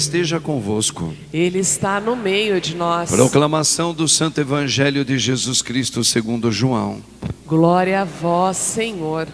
esteja convosco. Ele está no meio de nós. Proclamação do Santo Evangelho de Jesus Cristo segundo João. Glória a vós, Senhor.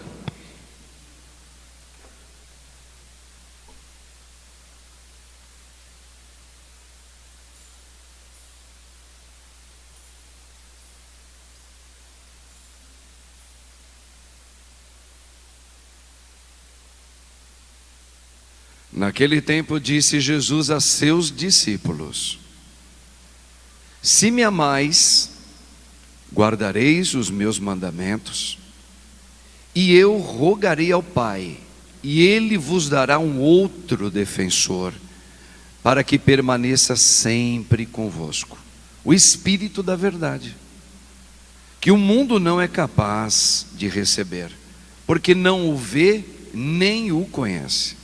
Naquele tempo disse Jesus a seus discípulos: se me amais, guardareis os meus mandamentos, e eu rogarei ao Pai, e Ele vos dará um outro defensor, para que permaneça sempre convosco, o Espírito da verdade, que o mundo não é capaz de receber, porque não o vê nem o conhece.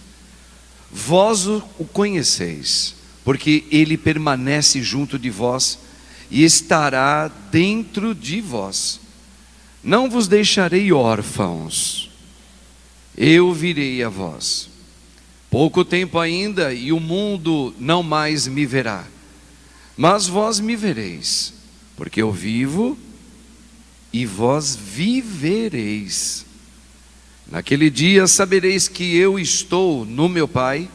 Vós o conheceis, porque ele permanece junto de vós e estará dentro de vós. Não vos deixarei órfãos, eu virei a vós. Pouco tempo ainda e o mundo não mais me verá, mas vós me vereis, porque eu vivo e vós vivereis. Naquele dia sabereis que eu estou no meu Pai,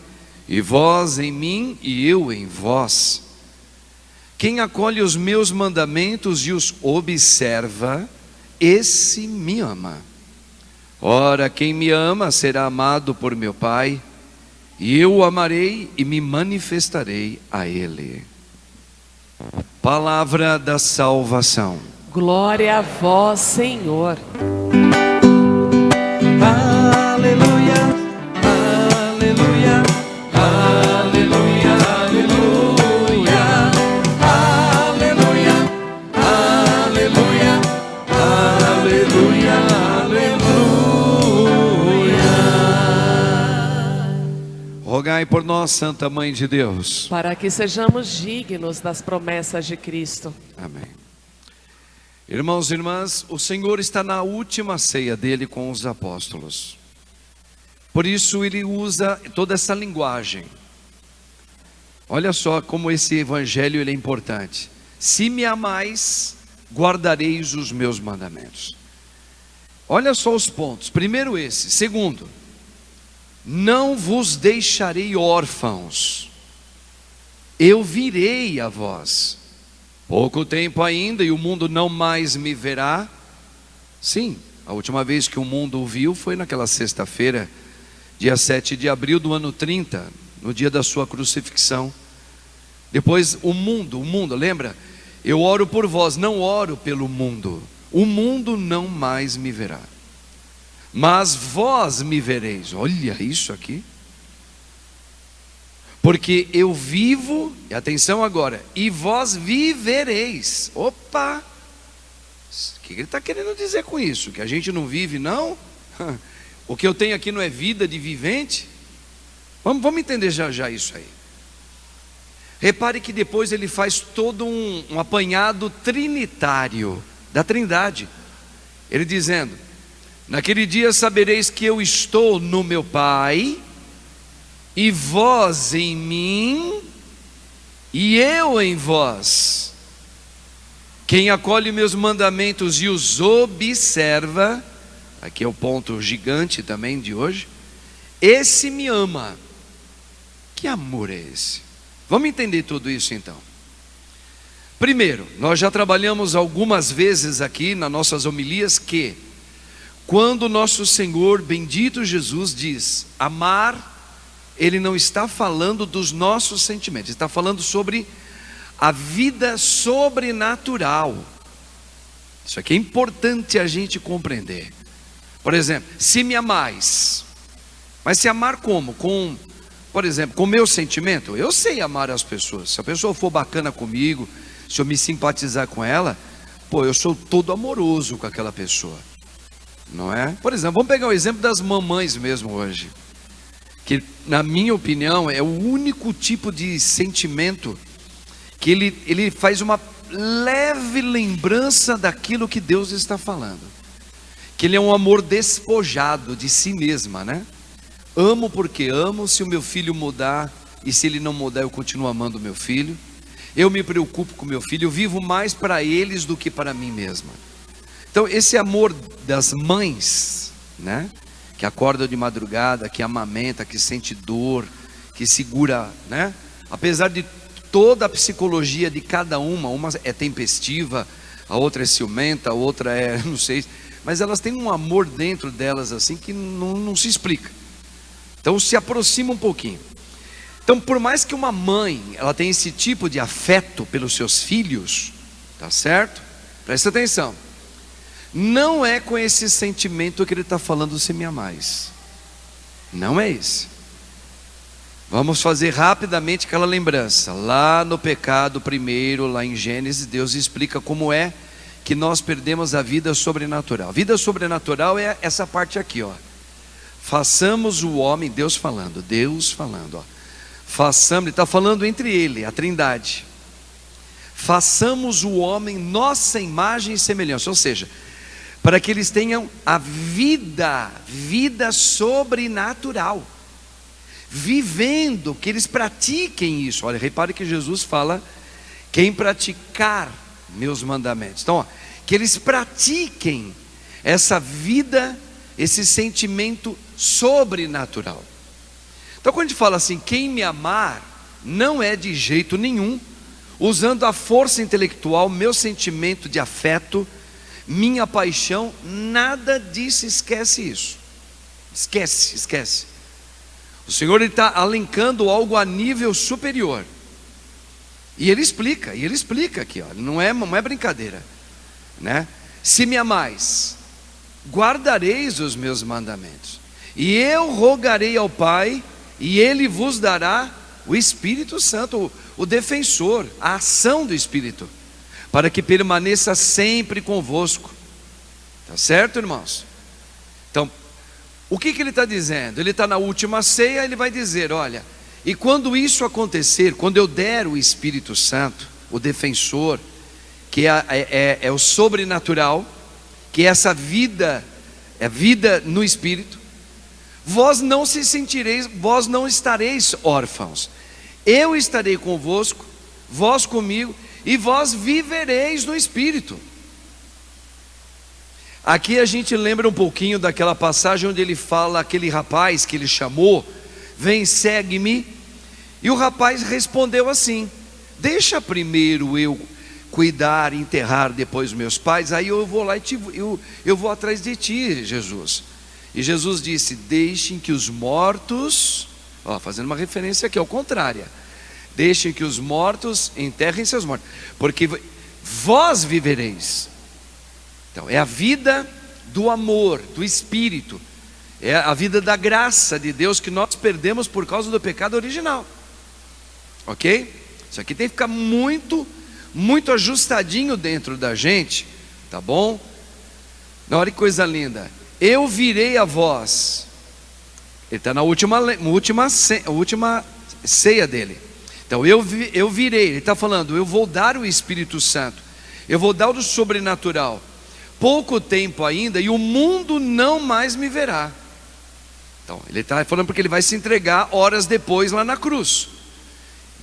e vós em mim e eu em vós. Quem acolhe os meus mandamentos e os observa, esse me ama. Ora, quem me ama será amado por meu Pai, e eu o amarei e me manifestarei a ele. Palavra da salvação. Glória a vós, Senhor. Aleluia, aleluia, aleluia, aleluia, aleluia, aleluia, aleluia, aleluia. Rogai por nós, Santa Mãe de Deus, Para que sejamos dignos das promessas de Cristo. amém. Irmãos e irmãs, o Senhor está na última ceia dele com os apóstolos. Por isso ele usa toda essa linguagem. Olha só como esse evangelho ele é importante. Se me amais, guardareis os meus mandamentos. Olha só os pontos. Primeiro esse. Segundo, não vos deixarei órfãos. Eu virei a vós. Pouco tempo ainda e o mundo não mais me verá. Sim, a última vez que o mundo o viu foi naquela sexta-feira, dia 7 de abril do ano 30, no dia da sua crucifixão. Depois o mundo, lembra? Eu oro por vós, não oro pelo mundo. O mundo não mais me verá, mas vós me vereis. Olha isso aqui. Porque eu vivo, e atenção agora, e vós vivereis. Opa! O que ele está querendo dizer com isso? Que a gente não vive, não? O que eu tenho aqui não é vida de vivente? Vamos entender já isso aí. Repare que depois ele faz todo um apanhado trinitário da Trindade. Ele dizendo: naquele dia sabereis que eu estou no meu Pai, e vós em mim, e eu em vós. Quem acolhe meus mandamentos e os observa, aqui é o ponto gigante também de hoje, esse me ama. Que amor é esse? Vamos entender tudo isso então. Primeiro, nós já trabalhamos algumas vezes aqui nas nossas homilias que, quando nosso Senhor bendito Jesus diz amar, ele não está falando dos nossos sentimentos, ele está falando sobre a vida sobrenatural. Isso aqui é importante a gente compreender. Por exemplo, se me amais, mas se amar como? Por exemplo, com o meu sentimento. Eu sei amar as pessoas. Se a pessoa for bacana comigo, se eu me simpatizar com ela, eu sou todo amoroso com aquela pessoa, não é? Por exemplo, vamos pegar o exemplo das mamães mesmo hoje, que na minha opinião é o único tipo de sentimento que ele faz uma leve lembrança daquilo que Deus está falando, que ele é um amor despojado de si mesma, né? Amo porque amo, se o meu filho mudar, e se ele não mudar eu continuo amando meu filho. Eu me preocupo com meu filho, eu vivo mais para eles do que para mim mesma. Então esse amor das mães, né, que acorda de madrugada, que amamenta, que sente dor, que segura, né, apesar de toda a psicologia de cada uma é tempestiva, a outra é ciumenta, a outra é, não sei, mas elas têm um amor dentro delas assim que não se explica. Então se aproxima um pouquinho. Então por mais que uma mãe, ela tenha esse tipo de afeto pelos seus filhos, tá certo? Presta atenção. Não é com esse sentimento que ele está falando, se me amais. Não é esse. Vamos fazer rapidamente aquela lembrança. Lá no pecado primeiro, lá em Gênesis, Deus explica como é que nós perdemos a vida sobrenatural. A vida sobrenatural é essa parte aqui, ó. Façamos o homem, Deus falando, ó. Façamos, ele está falando entre ele, a Trindade. Façamos o homem nossa imagem e semelhança, ou seja, para que eles tenham a vida sobrenatural, vivendo, que eles pratiquem isso. Olha, repare que Jesus fala, quem praticar meus mandamentos. Então, ó, que eles pratiquem essa vida, esse sentimento sobrenatural. Então quando a gente fala assim, quem me amar, não é de jeito nenhum usando a força intelectual, meu sentimento de afeto, minha paixão, nada disso, esquece isso. Esquece. O Senhor está alencando algo a nível superior. E Ele explica aqui, ó, não é brincadeira, né? Se me amais, guardareis os meus mandamentos, e eu rogarei ao Pai, e Ele vos dará o Espírito Santo, o defensor, a ação do Espírito, para que permaneça sempre convosco. Tá certo, irmãos? Então, o que ele está dizendo? Ele está na última ceia, ele vai dizer, olha, e quando isso acontecer, quando eu der o Espírito Santo, o defensor, que é o sobrenatural, que é essa vida, é vida no Espírito, vós não estareis órfãos, eu estarei convosco, vós comigo, e vós vivereis no Espírito. Aqui a gente lembra um pouquinho daquela passagem onde ele fala, aquele rapaz que ele chamou, vem, segue-me, e o rapaz respondeu assim, deixa primeiro eu cuidar, enterrar depois meus pais, aí eu vou lá e eu vou atrás de ti, Jesus. E Jesus disse, deixem que os mortos, ó, fazendo uma referência aqui ao contrário, deixem que os mortos enterrem seus mortos, porque vós vivereis. Então é a vida do amor, do Espírito, é a vida da graça de Deus que nós perdemos por causa do pecado original. Ok? Isso aqui tem que ficar muito ajustadinho dentro da gente, tá bom? Olha que coisa linda. Eu virei a vós. Ele está na última ceia dele. Então eu virei, ele está falando, eu vou dar o Espírito Santo, eu vou dar o sobrenatural, pouco tempo ainda, e o mundo não mais me verá. Então ele está falando porque ele vai se entregar horas depois lá na cruz.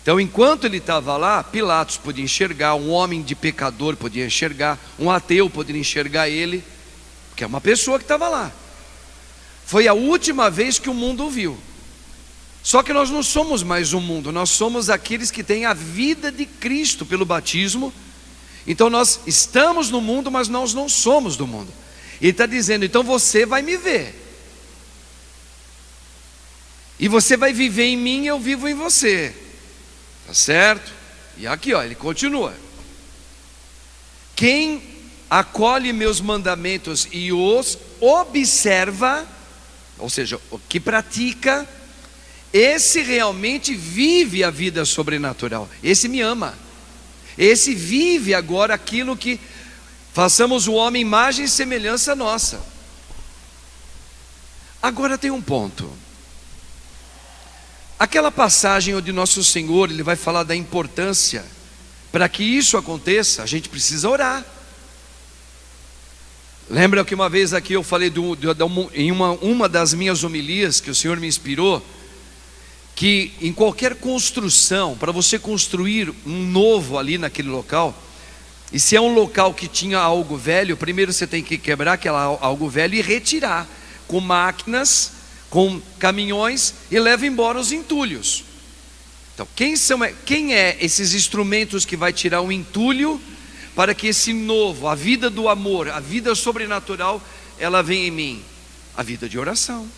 Então enquanto ele estava lá, Pilatos podia enxergar, um homem de pecador podia enxergar, um ateu poderia enxergar ele, porque é uma pessoa que estava lá. Foi a última vez que o mundo o viu. Só que nós não somos mais o mundo, nós somos aqueles que têm a vida de Cristo pelo batismo. Então nós estamos no mundo, mas nós não somos do mundo. Ele está dizendo, então você vai me ver, e você vai viver em mim e eu vivo em você. Tá certo? E aqui, ó, ele continua. Quem acolhe meus mandamentos e os observa, ou seja, o que pratica, esse realmente vive a vida sobrenatural. Esse me ama. Esse vive agora aquilo que façamos o homem imagem e semelhança nossa. Agora tem um ponto. Aquela passagem onde nosso Senhor, ele vai falar da importância, para que isso aconteça, a gente precisa orar. Lembra que uma vez aqui eu falei em uma das minhas homilias, que o Senhor me inspirou, que em qualquer construção, para você construir um novo ali naquele local, e se é um local que tinha algo velho, primeiro você tem que quebrar aquele algo velho e retirar com máquinas, com caminhões, e leva embora os entulhos. Então, quem é esses instrumentos que vai tirar o entulho para que esse novo, a vida do amor, a vida sobrenatural, ela venha em mim? A vida de oração.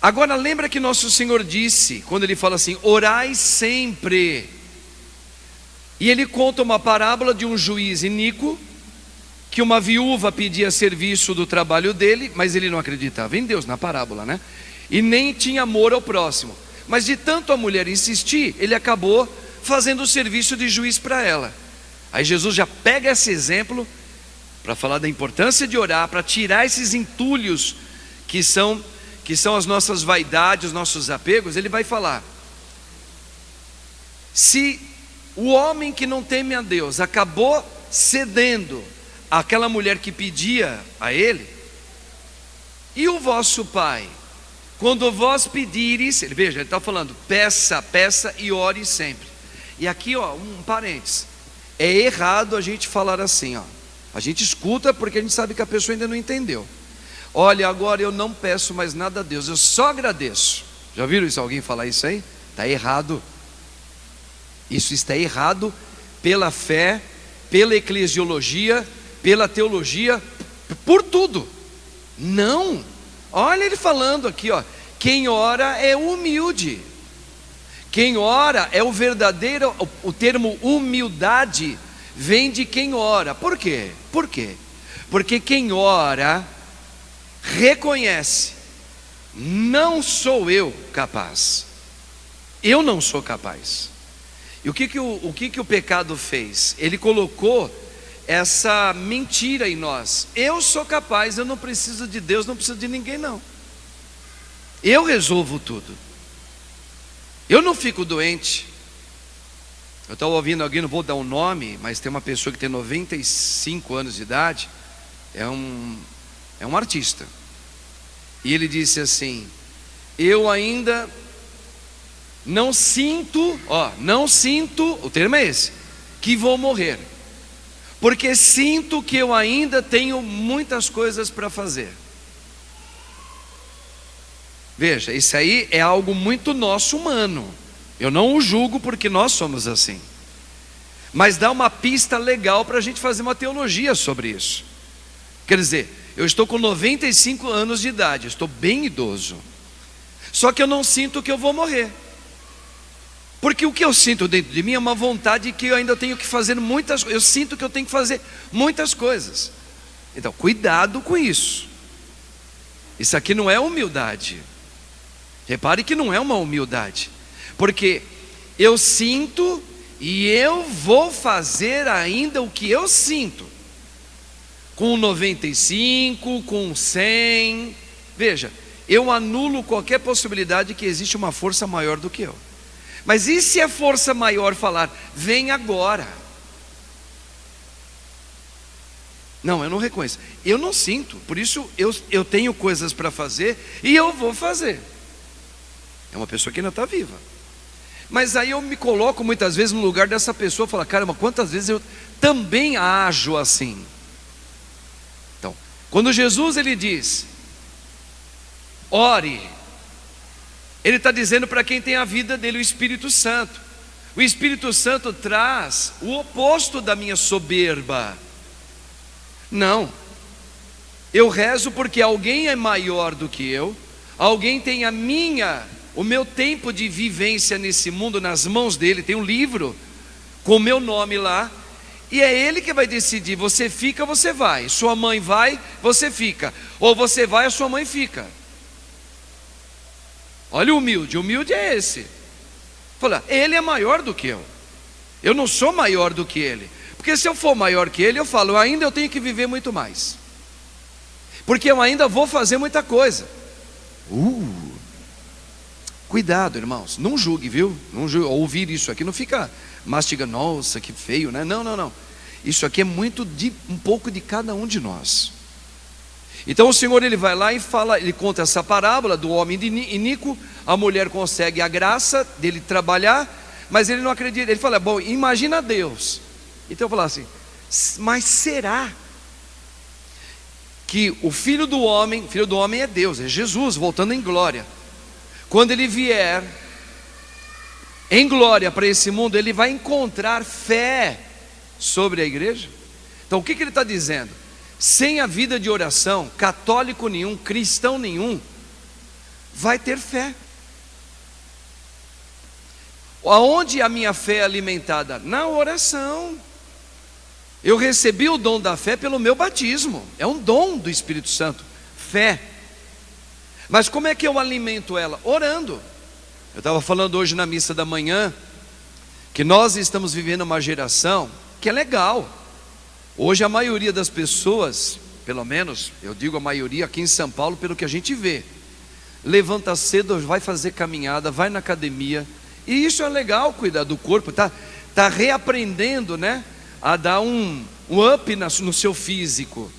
Agora lembra que nosso Senhor disse, quando Ele fala assim, orai sempre. E Ele conta uma parábola de um juiz iníquo, que uma viúva pedia serviço do trabalho dele, mas ele não acreditava em Deus, na parábola, né? E nem tinha amor ao próximo. Mas de tanto a mulher insistir, ele acabou fazendo o serviço de juiz para ela. Aí Jesus já pega esse exemplo para falar da importância de orar, para tirar esses entulhos que são as nossas vaidades, os nossos apegos. Ele vai falar: se o homem que não teme a Deus acabou cedendo àquela mulher que pedia a ele, e o vosso Pai, quando vós pedires, veja, ele está falando, peça e ore sempre. E aqui, ó, um parênteses, é errado a gente falar assim, ó. A gente escuta porque a gente sabe que a pessoa ainda não entendeu. Olha, agora eu não peço mais nada a Deus, eu só agradeço. Já viram isso, alguém falar isso aí? Está errado. Isso está errado pela fé, pela eclesiologia, pela teologia, por tudo. Não. Olha ele falando aqui, ó. Quem ora é humilde. Quem ora é o verdadeiro. O termo humildade vem de quem ora. Por quê? Por quê? Porque quem ora reconhece: não sou eu capaz. Eu não sou capaz. E o que o pecado fez? Ele colocou essa mentira em nós. Eu sou capaz, eu não preciso de Deus, não preciso de ninguém não. Eu resolvo tudo. Eu não fico doente. Eu estava ouvindo alguém, não vou dar um nome, mas tem uma pessoa que tem 95 anos de idade, é um artista. E ele disse assim: eu ainda não sinto, o termo é esse, que vou morrer, porque sinto que eu ainda tenho muitas coisas para fazer. Veja, isso aí é algo muito nosso, humano. Eu não o julgo porque nós somos assim, mas dá uma pista legal para a gente fazer uma teologia sobre isso. Quer dizer, eu estou com 95 anos de idade, estou bem idoso, só que eu não sinto que eu vou morrer, porque o que eu sinto dentro de mim é uma vontade que eu ainda tenho que fazer muitas coisas. Eu sinto que eu tenho que fazer muitas coisas. Então, cuidado com isso. Isso aqui não é humildade. Repare que não é uma humildade, porque eu sinto e eu vou fazer ainda o que eu sinto. Com 95, com 100. Veja, eu anulo qualquer possibilidade que existe uma força maior do que eu. Mas e se a força maior falar: vem agora? Não, eu não reconheço. Eu não sinto, por isso eu tenho coisas para fazer e eu vou fazer. É uma pessoa que ainda está viva. Mas aí eu me coloco muitas vezes no lugar dessa pessoa e falo: caramba, quantas vezes eu também ajo assim. Então, quando Jesus ele diz: ore, ele está dizendo para quem tem a vida dele, o Espírito Santo. O Espírito Santo traz o oposto da minha soberba. Não, eu rezo porque alguém é maior do que eu, alguém tem o meu tempo de vivência nesse mundo nas mãos dele, tem um livro com o meu nome lá, e é ele que vai decidir: você fica, você vai, sua mãe vai, você fica, ou você vai, a sua mãe fica. Olha o humilde é esse. Fala, ele é maior do que eu não sou maior do que ele, porque se eu for maior que ele, eu falo, eu tenho que viver muito mais, porque eu ainda vou fazer muita coisa. Cuidado, irmãos, não julgue, viu? Não julgue. Ouvir isso aqui não fica mastigando, nossa, que feio, né? Não. Isso aqui é muito um pouco de cada um de nós. Então o Senhor, ele vai lá e fala, ele conta essa parábola do homem iníquo. A mulher consegue a graça dele trabalhar, mas ele não acredita. Ele fala, bom, imagina Deus. Então eu falo assim, mas será que o filho do homem é Deus, é Jesus, voltando em glória, quando ele vier em glória para esse mundo, ele vai encontrar fé sobre a igreja? Então o que ele está dizendo? Sem a vida de oração, católico nenhum, cristão nenhum vai ter fé. Aonde a minha fé é alimentada? Na oração. Eu recebi o dom da fé pelo meu batismo, é um dom do Espírito Santo, fé. Mas como é que eu alimento ela? Orando. Eu estava falando hoje na missa da manhã que nós estamos vivendo uma geração que é legal. Hoje a maioria das pessoas, pelo menos eu digo a maioria aqui em São Paulo, pelo que a gente vê, levanta cedo, vai fazer caminhada, vai na academia, e isso é legal, cuidar do corpo, tá reaprendendo, né, a dar um up no seu físico,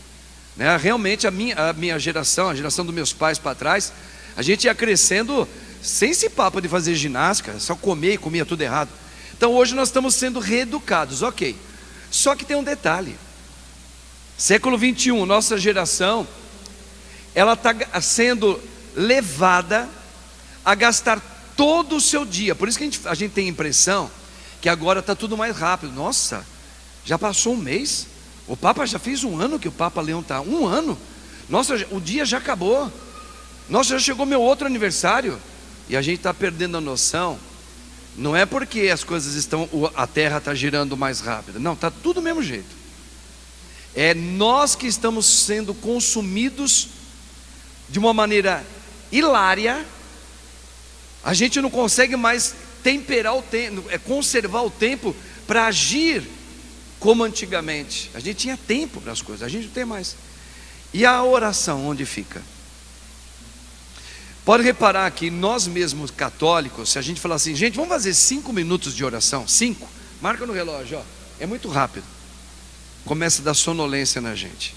né? Realmente a minha geração, a geração dos meus pais para trás, a gente ia crescendo sem esse papo de fazer ginástica, só comer e comia tudo errado. Então hoje nós estamos sendo reeducados, ok. Só que tem um detalhe, século 21, nossa geração, ela está sendo levada a gastar todo o seu dia. Por isso que a gente tem a impressão que agora está tudo mais rápido. Nossa, já passou um mês, o Papa já fez um ano que o Papa Leão está, um ano, nossa, o dia já acabou, nossa, já chegou meu outro aniversário. E a gente está perdendo a noção. Não é porque as coisas estão, a terra está girando mais rápido, não, está tudo do mesmo jeito. É nós que estamos sendo consumidos de uma maneira hilária. A gente não consegue mais temperar o tempo, conservar o tempo para agir como antigamente. A gente tinha tempo para as coisas, a gente não tem mais. E a oração, onde fica? Pode reparar que nós mesmos católicos, se a gente falar assim, gente, vamos fazer 5 minutos de oração, 5, marca no relógio, ó, é muito rápido, começa a dar sonolência na gente.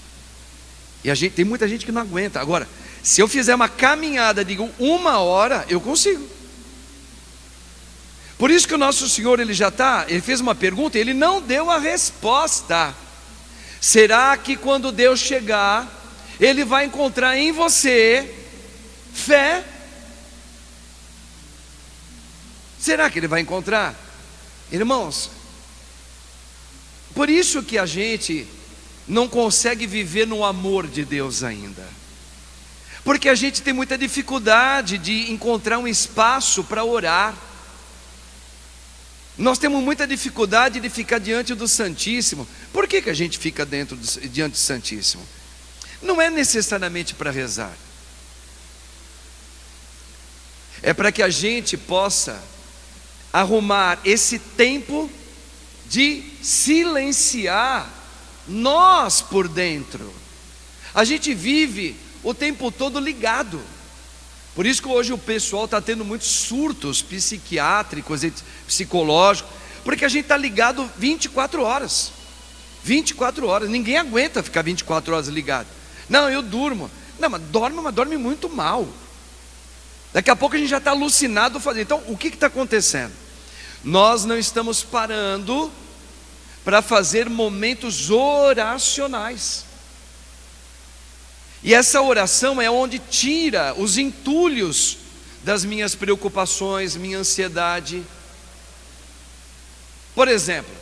E tem muita gente que não aguenta. Agora, se eu fizer uma caminhada de 1 hora, eu consigo. Por isso que o nosso Senhor, ele fez uma pergunta, ele não deu a resposta. Será que quando Deus chegar, ele vai encontrar em você fé? Será que ele vai encontrar? Irmãos, por isso que a gente não consegue viver no amor de Deus ainda, porque a gente tem muita dificuldade de encontrar um espaço para orar. Nós temos muita dificuldade de ficar diante do Santíssimo. Por que a gente fica diante do Santíssimo? Não é necessariamente para rezar, é para que a gente possa arrumar esse tempo de silenciar nós por dentro. A gente vive o tempo todo ligado. Por isso que hoje o pessoal está tendo muitos surtos psiquiátricos e psicológicos, porque a gente está ligado 24 horas. 24 horas, ninguém aguenta ficar 24 horas ligado. Não, eu durmo. Não, mas dorme muito mal. Daqui a pouco a gente já está alucinado fazendo. Então, o que está acontecendo? Nós não estamos parando para fazer momentos oracionais. E essa oração é onde tira os entulhos das minhas preocupações, minha ansiedade. Por exemplo,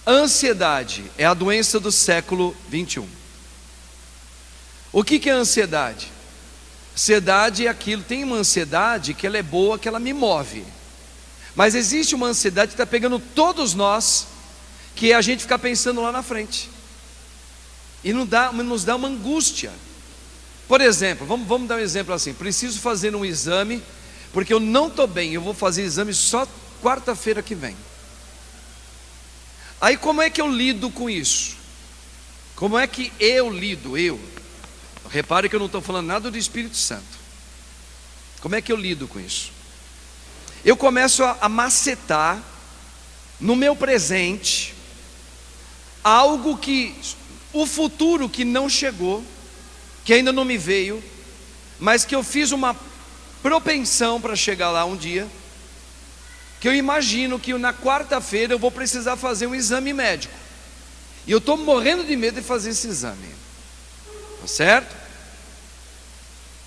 a ansiedade é a doença do século 21. O que é ansiedade? Ansiedade é aquilo, tem uma ansiedade que ela é boa, que ela me move. Mas existe uma ansiedade que está pegando todos nós, que é a gente ficar pensando lá na frente. E nos dá uma angústia. Por exemplo, vamos dar um exemplo assim, preciso fazer um exame, porque eu não estou bem, eu vou fazer exame só quarta-feira que vem. Aí como é que eu lido com isso? Como é que eu lido? Repare que eu não estou falando nada do Espírito Santo. Como é que eu lido com isso? Eu começo a macetar no meu presente algo que, o futuro que não chegou, que ainda não me veio, mas que eu fiz uma propensão para chegar lá um dia, que eu imagino que na quarta-feira eu vou precisar fazer um exame médico, e eu estou morrendo de medo de fazer esse exame, tá certo?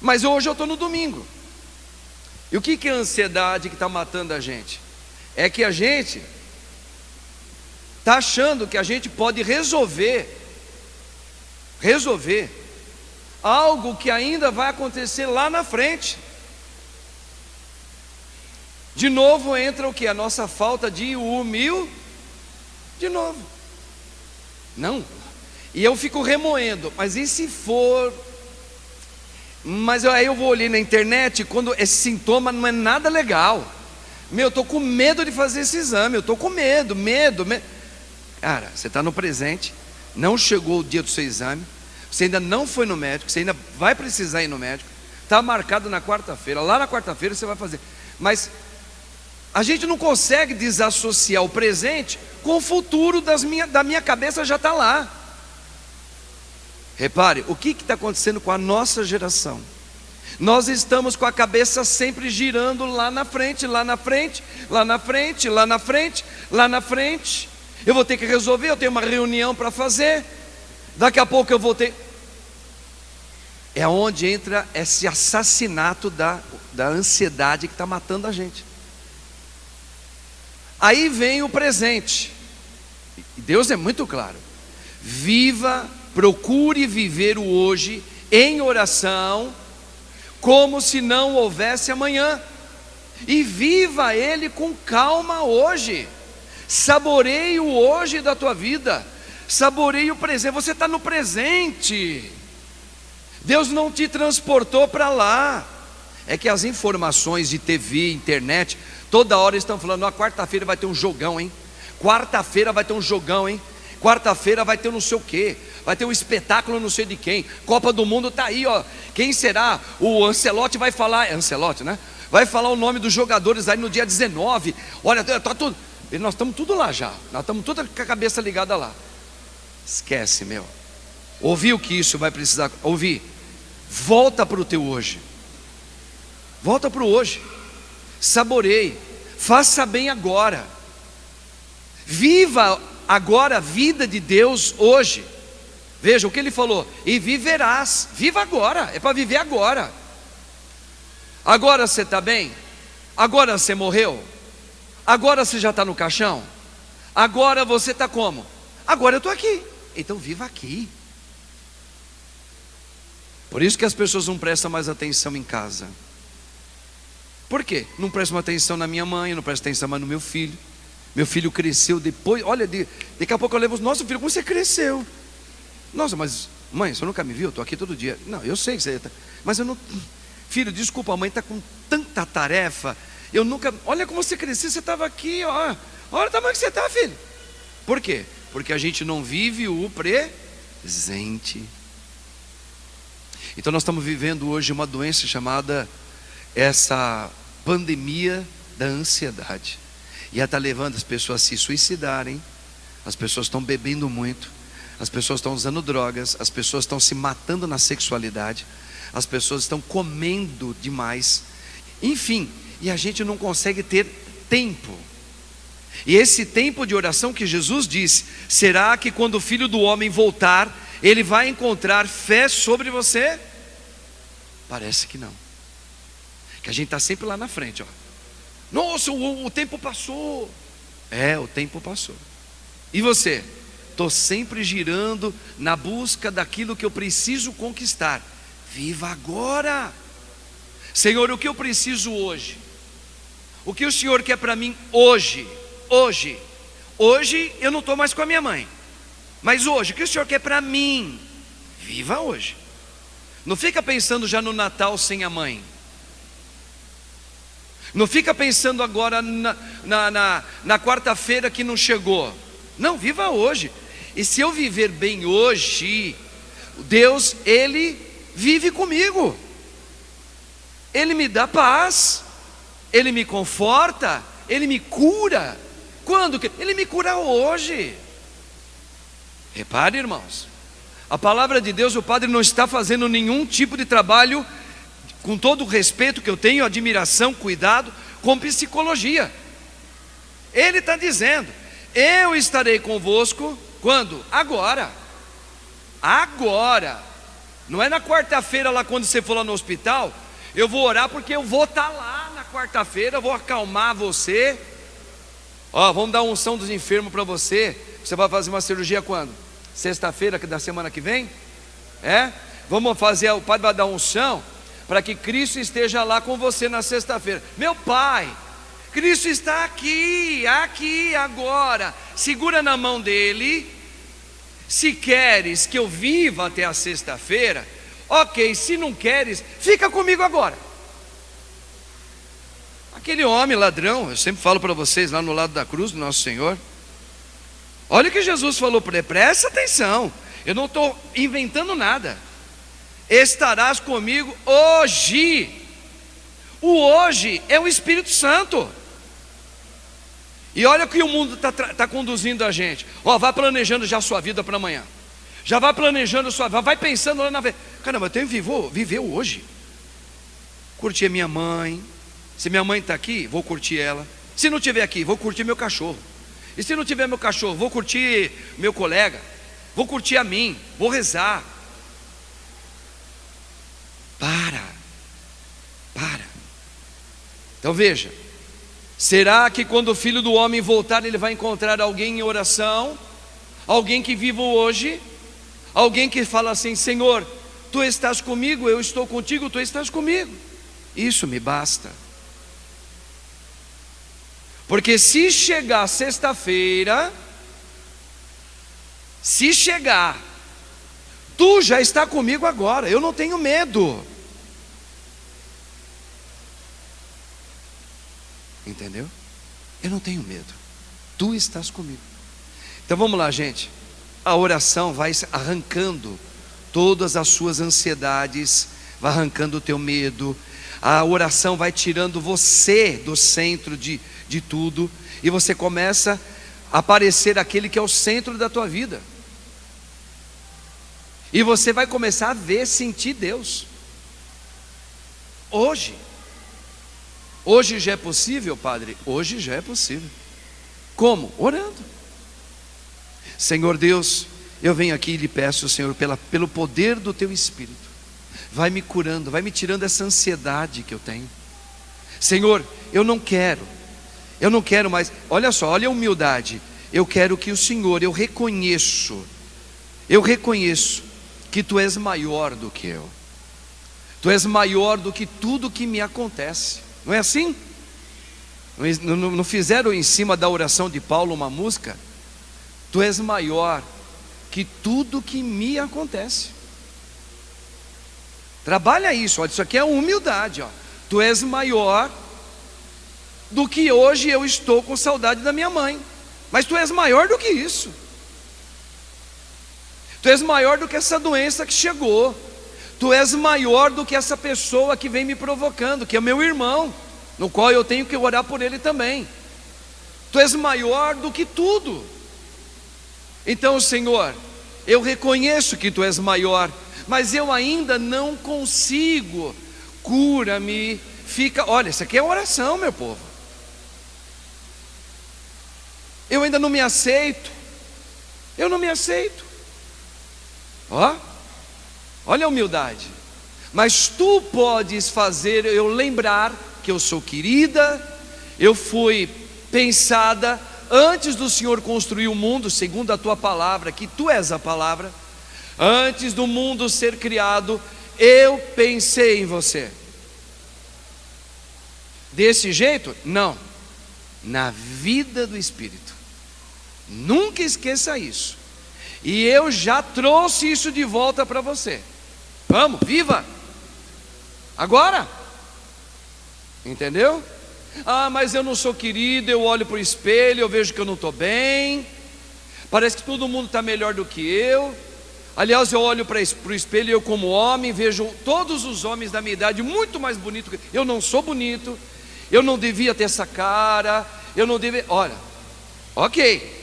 Mas hoje eu estou no domingo. E o que é a ansiedade que está matando a gente? É que a gente está achando que a gente pode resolver algo que ainda vai acontecer lá na frente. De novo entra o que? A nossa falta de de novo. Não. E eu fico remoendo, mas e se for? Mas aí eu vou olhar na internet, quando esse sintoma não é nada legal. Eu estou com medo de fazer esse exame, eu estou com medo. Cara, você está no presente, não chegou o dia do seu exame, você ainda não foi no médico, você ainda vai precisar ir no médico, está marcado na quarta-feira, lá na quarta-feira você vai fazer. Mas a gente não consegue desassociar o presente com o futuro da minha cabeça, já está lá. Repare, o que está acontecendo com a nossa geração? Nós estamos com a cabeça sempre girando lá na frente, lá na frente, lá na frente, lá na frente, lá na frente. Eu vou ter que resolver, eu tenho uma reunião para fazer, daqui a pouco eu vou ter. É onde entra esse assassinato da ansiedade que está matando a gente. Aí vem o presente, e Deus é muito claro: viva, procure viver o hoje em oração, como se não houvesse amanhã, e viva ele com calma hoje. Saboreie o hoje da tua vida, saboreie o presente. Você está no presente, Deus não te transportou para lá. É que as informações de TV, internet, toda hora estão falando: ó, quarta-feira vai ter um jogão, hein? Quarta-feira vai ter um jogão, hein? Quarta-feira vai ter não sei o que, vai ter um espetáculo não sei de quem, Copa do Mundo está aí, ó. Quem será? O Ancelotti vai falar, é Ancelotti, né? Vai falar o nome dos jogadores aí no dia 19. Olha, tá tudo, nós estamos tudo lá já, nós estamos tudo com a cabeça ligada lá. Esquece, meu. Ouvi o que isso vai precisar ouvir. Volta para o teu hoje. Volta para o hoje. Saboreie. Faça bem agora. Viva agora a vida de Deus hoje. Veja o que ele falou: e viverás. Viva agora. É para viver agora. Agora você está bem? Agora você morreu? Agora você já está no caixão? Agora você está como? Agora eu estou aqui. Então viva aqui. Por isso que as pessoas não prestam mais atenção em casa. Por quê? Não prestam atenção na minha mãe, não prestam atenção mais no meu filho. Meu filho cresceu depois, olha, daqui a pouco eu levo: nossa filho, como você cresceu? Nossa, mas mãe, você nunca me viu? Eu estou aqui todo dia. Não, eu sei que você está, mas eu não. Filho, desculpa, a mãe está com tanta tarefa. Eu nunca. Olha como você cresceu, você estava aqui, ó. Olha o tamanho que você está, filho. Por quê? Porque a gente não vive o presente. Então nós estamos vivendo hoje uma doença chamada essa pandemia da ansiedade. E ela está levando as pessoas a se suicidarem. As pessoas estão bebendo muito, as pessoas estão usando drogas, as pessoas estão se matando na sexualidade, as pessoas estão comendo demais. Enfim, e a gente não consegue ter tempo. E esse tempo de oração que Jesus disse: será que quando o Filho do Homem voltar, Ele vai encontrar fé sobre você? Parece que não. Que a gente está sempre lá na frente, ó. Nossa, o tempo passou. É, o tempo passou. E você? Estou sempre girando na busca daquilo que eu preciso conquistar. Viva agora. Senhor, o que eu preciso hoje? O que o Senhor quer para mim hoje? Hoje eu não estou mais com a minha mãe, mas hoje, o que o Senhor quer para mim? Viva hoje. Não fica pensando já no Natal sem a mãe. Não fica pensando agora na quarta-feira que não chegou. Não, viva hoje. E se eu viver bem hoje, Deus, Ele vive comigo. Ele me dá paz, Ele me conforta, Ele me cura. Quando? Ele me cura hoje. Repare, irmãos, A palavra de Deus, o padre não está fazendo nenhum tipo de trabalho, com todo o respeito que eu tenho, admiração, cuidado, com psicologia. Ele está dizendo: eu estarei convosco quando? Agora. Agora. Não é na quarta-feira lá quando você for lá no hospital. Eu vou orar porque eu vou estar lá na quarta-feira, vou acalmar você. Ó, vamos dar unção dos enfermos para você. Você vai fazer uma cirurgia quando? Sexta-feira da semana que vem? Vamos fazer, o padre vai dar unção para que Cristo esteja lá com você na sexta-feira. Meu pai, Cristo está aqui, agora. Segura na mão dele. Se queres que eu viva até a sexta-feira, ok. Se não queres, fica comigo agora. Aquele homem ladrão, eu sempre falo para vocês lá no lado da cruz do nosso Senhor. Olha o que Jesus falou para ele, presta atenção. Eu não estou inventando nada. Estarás comigo hoje. O hoje é o Espírito Santo. E olha o que o mundo está conduzindo a gente. Vai planejando já a sua vida para amanhã. Já vai planejando a sua vida. Vai pensando lá na frente. Caramba, eu tenho que viver o hoje. Curtir a minha mãe. Se minha mãe está aqui, vou curtir ela. Se não estiver aqui, vou curtir meu cachorro. E se não tiver meu cachorro, vou curtir meu colega. Vou curtir a mim. Vou rezar. Para. Então veja. Será que quando o Filho do Homem voltar, ele vai encontrar alguém em oração? Alguém que viva hoje? Alguém que fala assim: Senhor, Tu estás comigo, eu estou contigo, Tu estás comigo. Isso me basta. Porque se chegar sexta-feira, Tu já está comigo agora, eu não tenho medo. Entendeu? Eu não tenho medo. Tu estás comigo. Então vamos lá, gente. A oração vai arrancando todas as suas ansiedades, vai arrancando o teu medo. A oração vai tirando você do centro de tudo, e você começa a aparecer aquele que é o centro da tua vida. E você vai começar a ver, sentir Deus. Hoje já é possível, Padre? Hoje já é possível. Como? Orando. Senhor Deus, eu venho aqui e lhe peço, Senhor, pelo poder do Teu Espírito, vai me curando, vai me tirando essa ansiedade que eu tenho. Senhor, eu não quero mais. Olha só, olha a humildade. Eu quero que o Senhor, eu reconheço que Tu és maior do que eu. Tu és maior do que tudo que me acontece. Não é assim? Não fizeram em cima da oração de Paulo uma música? Tu és maior que tudo que me acontece. Trabalha isso, olha, isso aqui é humildade, ó. Tu és maior do que hoje eu estou com saudade da minha mãe. Mas Tu és maior do que isso. Tu és maior do que essa doença que chegou. Tu és maior do que essa pessoa que vem me provocando, que é meu irmão, no qual eu tenho que orar por ele também. Tu és maior do que tudo. Então, Senhor, eu reconheço que Tu és maior, mas eu ainda não consigo. Cura-me. Olha, isso aqui é oração, meu povo. Eu ainda não me aceito. Eu não me aceito. Olha a humildade. Mas Tu podes fazer eu lembrar que eu sou querida, eu fui pensada antes do Senhor construir o mundo, segundo a Tua palavra, que Tu és a palavra. Antes do mundo ser criado, eu pensei em você. Desse jeito? Não. Na vida do Espírito. Nunca esqueça isso. E eu já trouxe isso de volta para você. Vamos, viva! Agora! Entendeu? Mas eu não sou querido, eu olho para o espelho, eu vejo que eu não estou bem. Parece que todo mundo está melhor do que eu. Aliás, eu olho para o espelho e eu, como homem, vejo todos os homens da minha idade muito mais bonitos que eu. Não sou bonito, eu não devia ter essa cara, eu não devia. Olha, ok.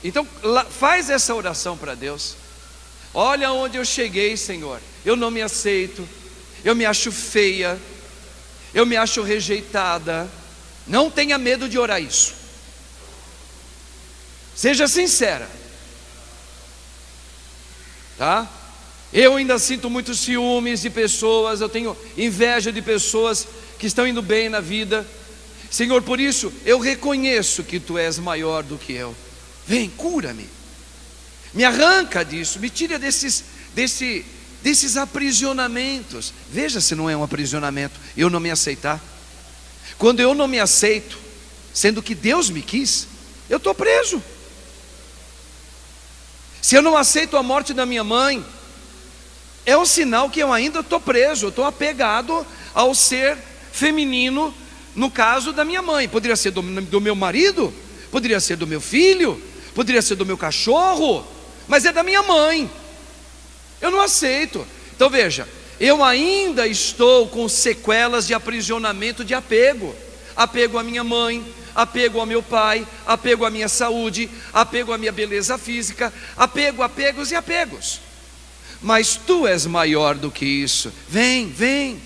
Então faz essa oração para Deus. Olha onde eu cheguei, Senhor. Eu não me aceito, eu me acho feia, eu me acho rejeitada. Não tenha medo de orar isso. Seja sincera, tá? Eu ainda sinto muitos ciúmes de pessoas, eu tenho inveja de pessoas que estão indo bem na vida. Senhor, por isso eu reconheço que Tu és maior do que eu. Vem, cura-me, me arranca disso, me tira desses aprisionamentos. Veja se não é um aprisionamento eu não me aceitar. Quando eu não me aceito, sendo que Deus me quis, eu estou preso. Se eu não aceito a morte da minha mãe, é um sinal que eu ainda estou preso, eu estou apegado ao ser feminino, no caso da minha mãe. Poderia ser do meu marido, poderia ser do meu filho, poderia ser do meu cachorro, mas é da minha mãe. Eu não aceito. Então veja, eu ainda estou com sequelas de aprisionamento de apego. Apego à minha mãe, apego ao meu pai, apego à minha saúde, apego à minha beleza física, apegos e apegos. Mas Tu és maior do que isso. Vem, vem.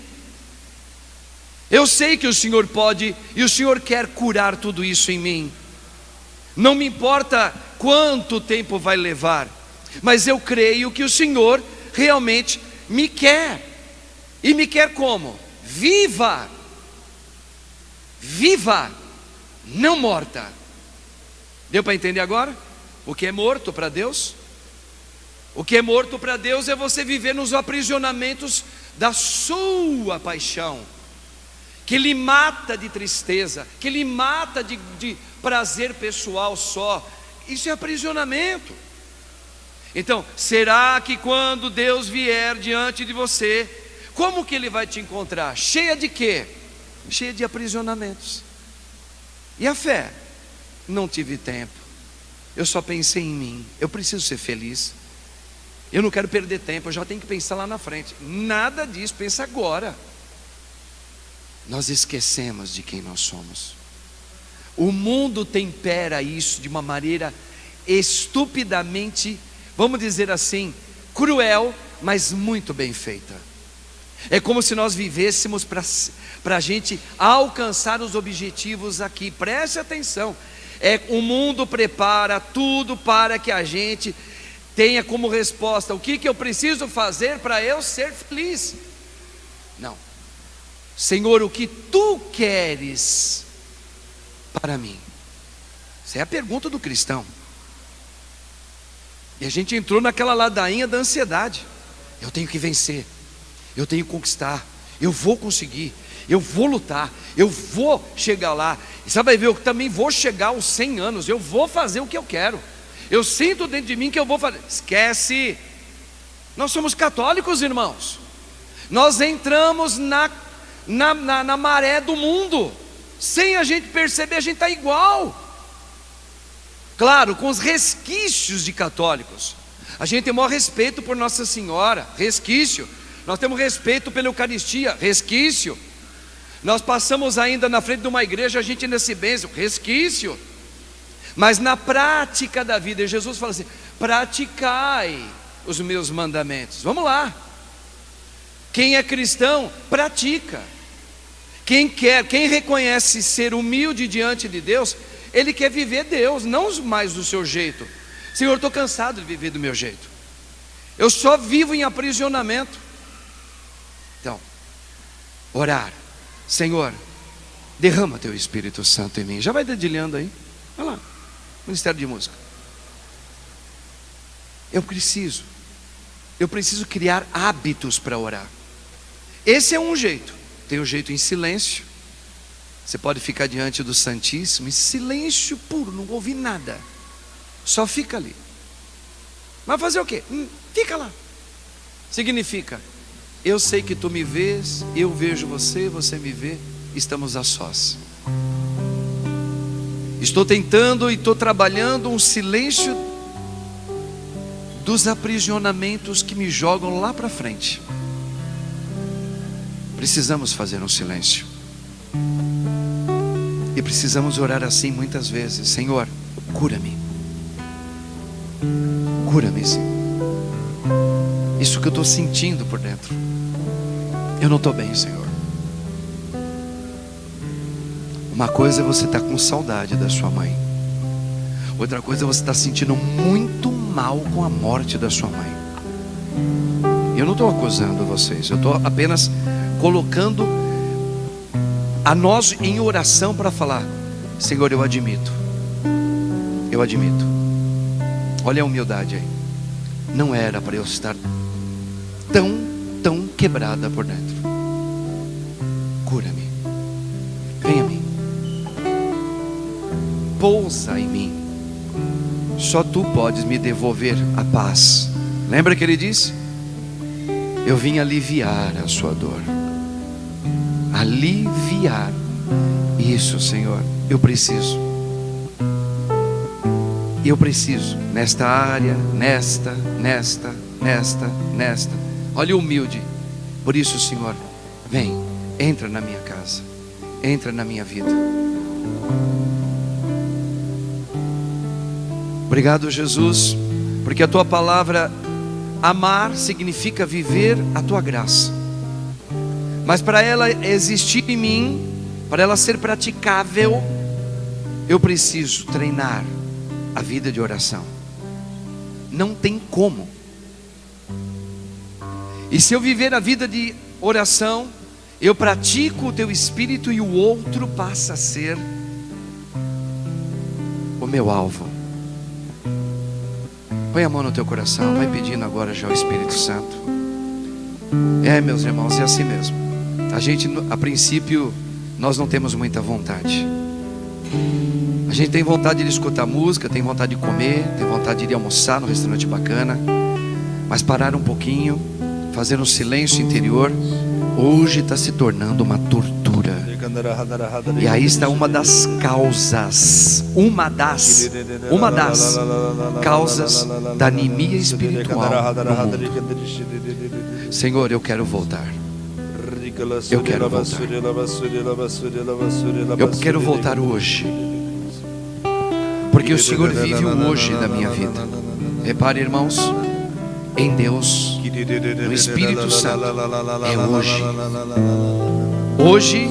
Eu sei que o Senhor pode e o Senhor quer curar tudo isso em mim. Não me importa quanto tempo vai levar, mas eu creio que o Senhor realmente me quer. E me quer como? Viva. Viva, não morta. Deu para entender agora? O que é morto para Deus? O que é morto para Deus é você viver nos aprisionamentos da sua paixão, que lhe mata de tristeza, que lhe mata de prazer pessoal só. Isso é aprisionamento. Então, será que quando Deus vier diante de você, como que Ele vai te encontrar? Cheia de quê? Cheia de aprisionamentos. E a fé? Não tive tempo, eu só pensei em mim. Eu preciso ser feliz, eu não quero perder tempo, eu já tenho que pensar lá na frente. Nada disso, pensa agora. Nós esquecemos de quem nós somos. O mundo tempera isso de uma maneira estupidamente, vamos dizer assim, cruel, mas muito bem feita. É como se nós vivêssemos para a gente alcançar os objetivos aqui. Preste atenção. O mundo prepara tudo para que a gente tenha como resposta: o que eu preciso fazer para eu ser feliz? Não. Senhor, o que Tu queres para mim? Essa é a pergunta do cristão. E a gente entrou naquela ladainha da ansiedade. Eu tenho que vencer, eu tenho que conquistar, eu vou conseguir, eu vou lutar, eu vou chegar lá. E você vai ver, eu também vou chegar aos 100 anos, eu vou fazer o que eu quero. Eu sinto dentro de mim que eu vou fazer. Esquece. Nós somos católicos, irmãos. Nós entramos na maré do mundo. Sem a gente perceber, a gente está igual. Claro, com os resquícios de católicos. A gente tem o maior respeito por Nossa Senhora, resquício. Nós temos respeito pela Eucaristia, resquício. Nós passamos ainda na frente de uma igreja, a gente ainda se benze, resquício. Mas na prática da vida, Jesus fala assim: praticai os meus mandamentos. Vamos lá. Quem é cristão, pratica. Quem reconhece ser humilde diante de Deus, ele quer viver Deus, não mais do seu jeito. Senhor, eu estou cansado de viver do meu jeito, eu só vivo em aprisionamento. Então, orar: Senhor, derrama Teu Espírito Santo em mim. Já vai dedilhando aí, vai lá, Ministério de Música. Eu preciso criar hábitos para orar. Esse é um jeito. Tem um jeito em silêncio. Você pode ficar diante do Santíssimo em silêncio puro, não ouvir nada, só fica ali. Mas fazer o quê? Fica lá. Significa: eu sei que Tu me vês, eu vejo você, você me vê, estamos a sós. Estou tentando e estou trabalhando um silêncio dos aprisionamentos que me jogam lá para frente. Precisamos fazer um silêncio. E precisamos orar assim muitas vezes: Senhor, cura-me. Cura-me, Senhor. isso que eu estou sentindo por dentro. Eu não estou bem, Senhor. Uma coisa é você estar com saudade da sua mãe. Outra coisa é você estar sentindo muito mal com a morte da sua mãe. Eu não estou acusando vocês. Eu estou apenas colocando a nós em oração para falar: Senhor, eu admito. Eu admito. Olha a humildade aí. Não era para eu estar tão quebrada por dentro. Cura-me. Venha a mim. Pousa em mim. Só tu podes me devolver a paz. Lembra que ele disse? Eu vim aliviar a sua dor. Aliviar. Isso, Senhor, eu preciso. Eu preciso, nesta área, nesta. Olha o humilde. Por isso, Senhor, vem, entra na minha casa, entra na minha vida. Obrigado, Jesus, porque a tua palavra, amar, significa viver a tua graça. Mas para ela existir em mim, para ela ser praticável, eu preciso treinar a vida de oração. Não tem como. E se eu viver a vida de oração, eu pratico o teu espírito e o outro passa a ser o meu alvo. Põe a mão no teu coração, vai pedindo agora já o Espírito Santo. Meus irmãos, é assim mesmo. A gente, a princípio, nós não temos muita vontade. A gente tem vontade de escutar música, tem vontade de comer, tem vontade de ir almoçar num restaurante bacana. Mas parar um pouquinho, fazer um silêncio interior, hoje está se tornando uma tortura. E aí está uma das causas, uma das causas da anemia espiritual no mundo. Senhor, eu quero voltar. Eu quero voltar. Eu quero voltar hoje, porque o Senhor vive o hoje da minha vida. Repare, irmãos, em Deus, no Espírito Santo, é hoje. Hoje,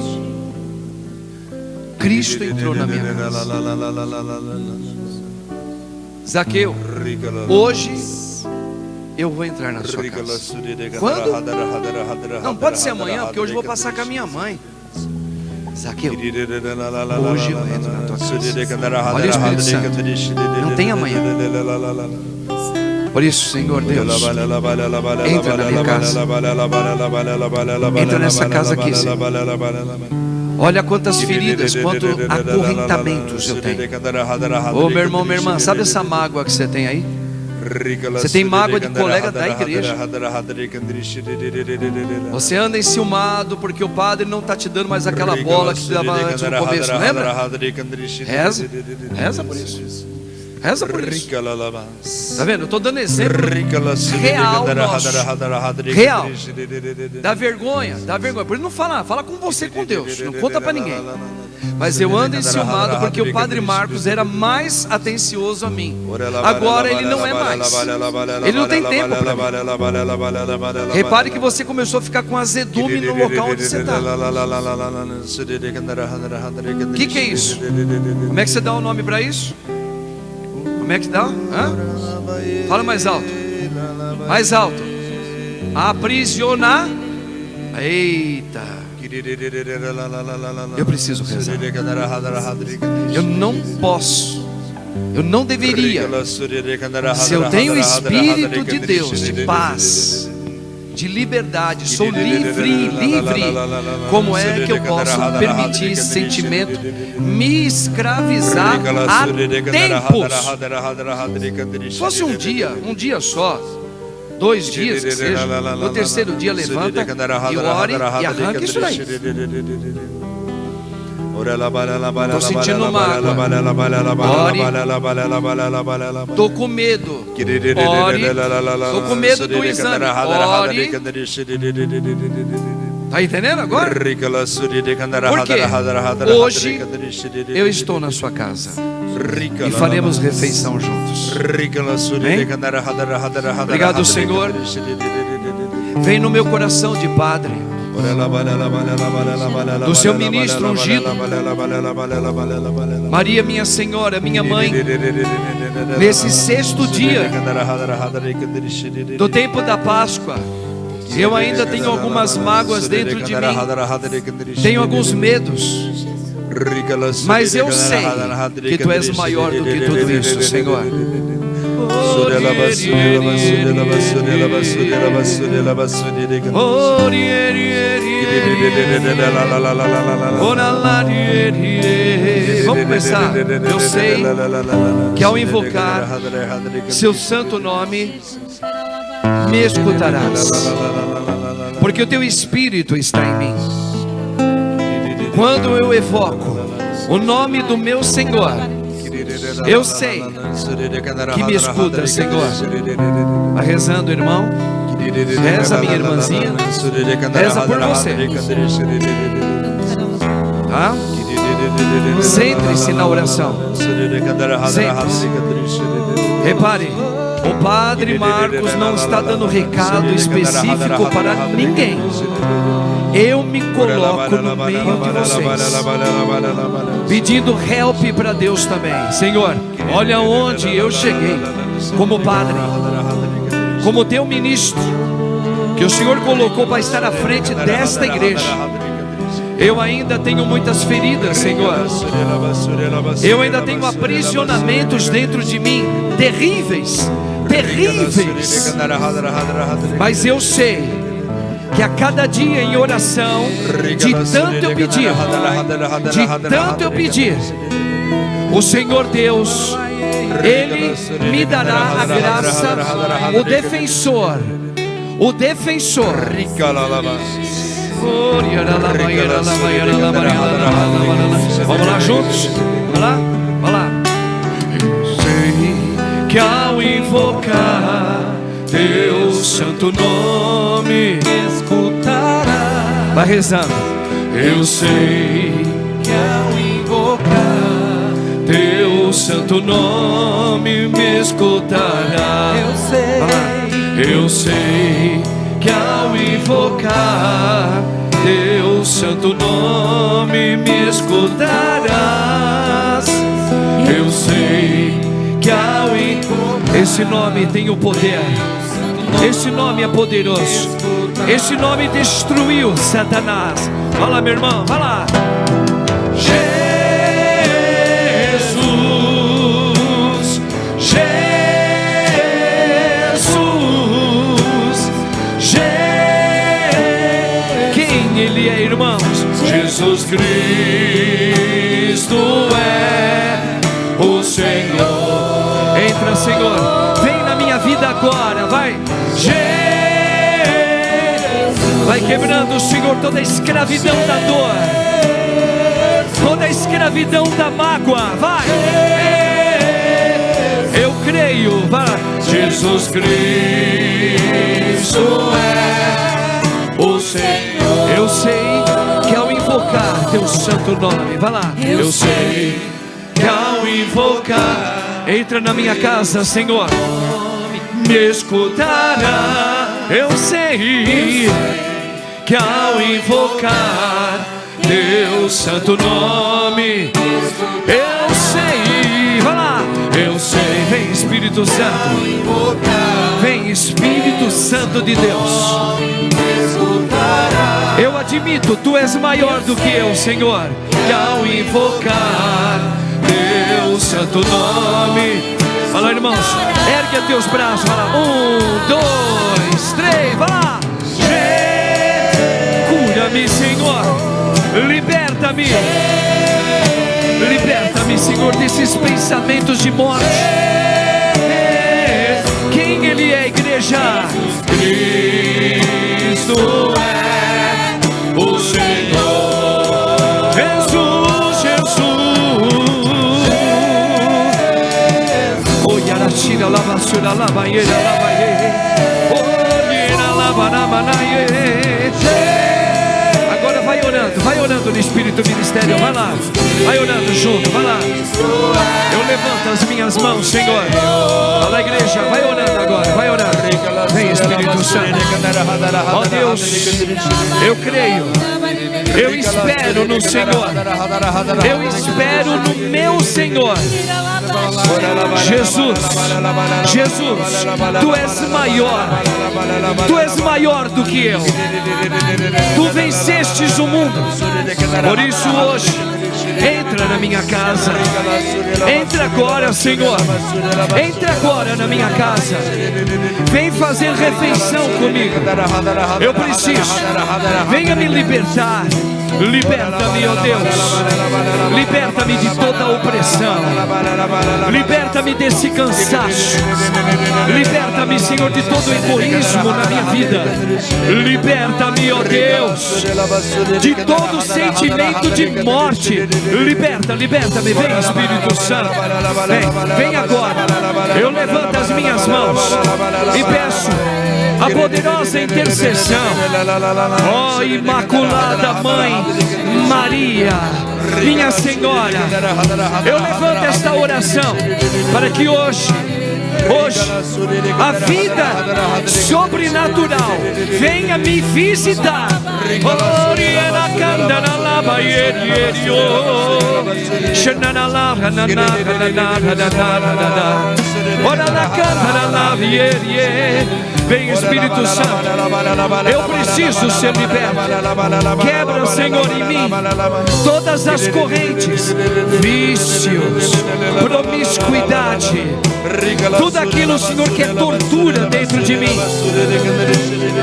Cristo entrou na minha casa. Zaqueu, hoje eu vou entrar na sua casa. Quando? Não pode ser amanhã, porque hoje eu vou passar com a minha mãe. Zaqueu, hoje eu entro na tua casa. Olha o Espírito Santo. Não tem amanhã. Por isso, Senhor Deus, entra na minha casa. Entra nessa casa aqui, Senhor. Olha quantas feridas, quantos acorrentamentos eu tenho. Ô meu irmão, minha irmã, sabe essa mágoa que você tem aí? Você tem mágoa de colega da igreja. Você anda enciumado porque o padre não está te dando mais aquela bola que te dava antes no começo, lembra? Reza, reza por isso. Reza por isso. Tá vendo? Eu estou dando exemplo real nosso. Real. Dá vergonha. Por isso não fala com você, com Deus. Não conta para ninguém. Mas eu ando enciumado porque o Padre Marcos era mais atencioso a mim. Agora ele não é mais. Ele não tem tempo para mim. Repare que você começou a ficar com azedume no local onde você está. O que é isso? Como é que você dá o nome para isso? Como é que dá? Hã? Fala mais alto. Mais alto. Aprisionar. Eita. Eu preciso rezar. Eu não posso. Eu não deveria. Se eu tenho o Espírito de Deus, de paz, de liberdade, sou livre. Como é que eu posso permitir esse sentimento me escravizar há tempos? Se fosse um dia só, 2 dias que seja, no terceiro dia levanta e ore e arranca isso daí. Estou sentindo mágoa. Ore. Estou com medo. Ore. Estou com medo do exame. Ore. Está entendendo agora? Porque hoje eu estou na sua casa e faremos refeição juntos. Amém? Obrigado, Senhor. Vem no meu coração de padre, do seu ministro ungido, Maria, minha Senhora, minha mãe, nesse sexto dia do tempo da Páscoa. Eu ainda tenho algumas mágoas dentro de mim, tenho alguns medos, mas eu sei que Tu és maior do que tudo isso, Senhor. Vamos começar. Eu sei que ao invocar Seu santo nome, me escutarás, porque o Teu Espírito está em mim. Quando eu evoco o nome do meu Senhor, eu sei que me escuta, Senhor. Vai rezando, irmão. Reza, minha irmãzinha. Reza por você. Tá? Centre-se na oração. Centre-se. Repare, o Padre Marcos não está dando recado específico para ninguém. Eu me coloco no meio de vocês, pedindo help para Deus também. Senhor, olha onde eu cheguei, como padre, como Teu ministro, que o Senhor colocou para estar à frente desta igreja. Eu ainda tenho muitas feridas, Senhor. Eu ainda tenho aprisionamentos dentro de mim, terríveis, terríveis. Mas eu sei que a cada dia em oração, de tanto eu pedir, o Senhor Deus, Ele me dará a graça, o defensor. Vamos lá juntos? Vamos lá. Eu sei que ao invocar Teu santo nome, escutará. Vai rezando. Eu sei que ao invocar Teu santo nome, me escutará. Eu sei que ao invocar Teu santo nome, me escutarás. Eu sei que ao invocar, esse nome tem o poder. Esse nome é poderoso. Esse nome destruiu Satanás. Vai lá, meu irmão, vai lá. Jesus, quem Ele é, irmãos? Jesus Cristo é o Senhor. Entra, Senhor, vem na minha vida agora, vai. Vai quebrando, Senhor, toda a escravidão da dor, toda a escravidão da mágoa, vai. Eu creio, vai. Jesus Cristo é o Senhor. Eu sei que ao invocar Teu santo nome, vai lá. Eu sei que ao invocar, entra na minha casa, Senhor, me escutará. Eu sei que ao invocar Teu santo nome, eu sei, vai lá. Eu sei, vem Espírito Santo, vem Espírito Santo de Deus. Eu admito, Tu és maior do que eu, Senhor, que ao invocar Teu santo nome, fala, irmãos, ergue a teus braços, vai lá. 1, 2, 3, vai lá. Cura-me, Senhor, liberta-me, Senhor, desses pensamentos de morte. Quem Ele é, igreja? Cristo é o Senhor. Jesus, oh, Yarashira, Lavassura, Lavaieira, Lavaie, oh, Lira, Lavanamanaie. vai orando no espírito ministério, vai lá, vai orando junto, vai lá. Eu levanto as minhas mãos, Senhor. Fala, igreja, vai orando agora, vai orando. Vem, Espírito Santo. Ó Deus, eu creio, eu espero no Senhor, eu espero no meu Senhor. Jesus, Jesus, Tu és maior do que eu. Tu vencestes o mundo. Por isso hoje, entra na minha casa. Entra agora, Senhor. Entra agora na minha casa. Vem fazer refeição comigo. Eu preciso. Venha me libertar. Liberta-me, ó Deus. Liberta-me de toda a opressão. Liberta-me desse cansaço. Liberta-me, Senhor, de todo o egoísmo na minha vida. Liberta-me, ó Deus, de todo sentimento de morte. Liberta-me. Vem, Espírito Santo. Vem agora. Eu levanto as minhas mãos e peço a poderosa intercessão. Ó Imaculada Mãe Maria, minha Senhora, eu levanto esta oração para que hoje a vida sobrenatural venha me visitar. Vem, Espírito Santo. Eu preciso ser liberto. Quebra, Senhor, em mim todas as correntes, vícios, promiscuidade, tudo aquilo, Senhor, que é tortura dentro de mim.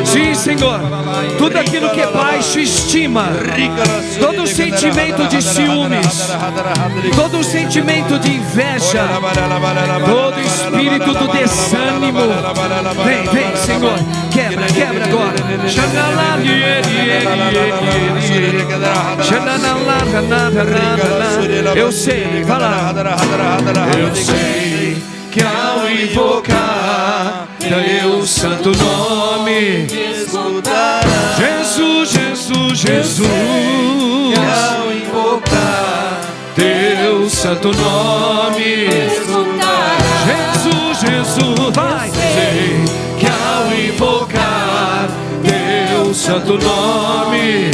Sim, Senhor, tudo aquilo que é baixo estima, todo sentimento de ciúmes, todo sentimento de inveja, todo espírito do desânimo. Vem, Senhor, quebra agora. Eu sei, vai lá. Eu sei que ao invocar Teu santo nome, Jesus, Jesus, Jesus, que ao invocar Teu santo nome, Jesus, Jesus, vai. Sei que ao invocar Teu santo nome,